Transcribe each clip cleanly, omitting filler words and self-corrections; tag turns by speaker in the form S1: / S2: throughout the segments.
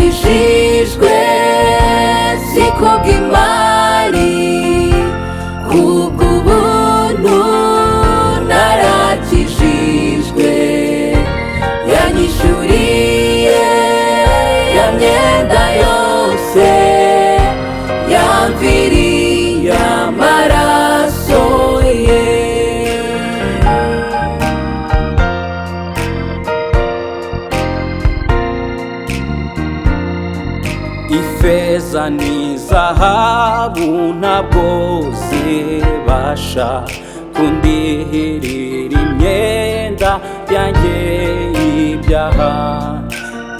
S1: narakijijwe si kubw'imari, kubw'ubuntu narakijijwe. Yanyishyuriye ya myenda yose, yamviriye amaraso ye. Ifeza n'izahabu ntabwo zibasha kundihirira imyenda yanjye y'ibyaha,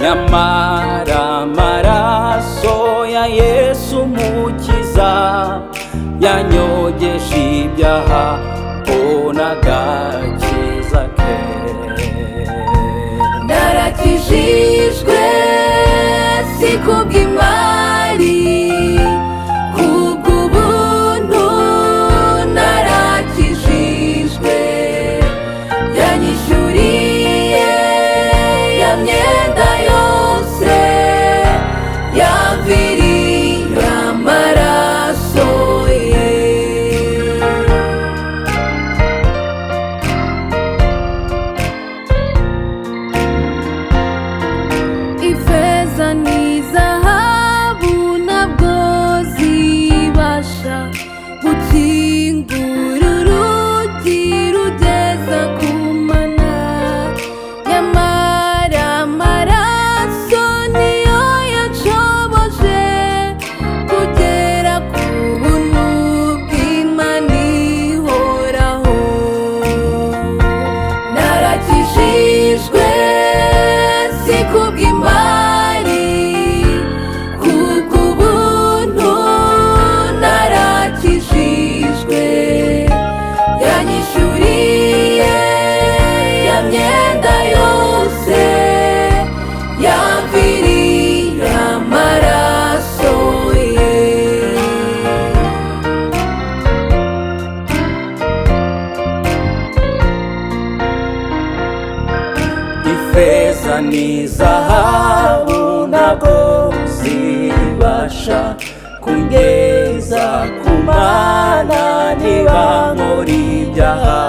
S1: nyamara amaraso ya Yesu Umukiza yanyogeje ibyaha, mbona agakiza ke. Narakijijwe si kubw'imari, kubw'ubuntu narakijijwe. Yanyishyuriye ya myenda yose, yamviriye amaraso ye. Ifeza n'izahabu ntabwo zibasha gukingura urugi rugeza ku mana, nyamara amaraso niyo yanshoboje kugera ku buntu bw'Imana ihoraho. Narakijijwe si kubw'imari, kubw'ubuntu narakijijwe. Yanyishyuriye ya myenda yose, yamviriye amaraso ye. Ifeza n'izahabu ntabwo zibasha kungeza ku Mana niba nkora ibyaha,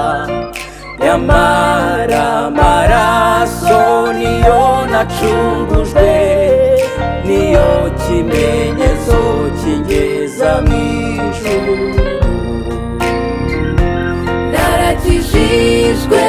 S1: nyamara amaraso niyo nacungujwe, niyo kimenyetso kingeza mu ijuru. Narakijijwe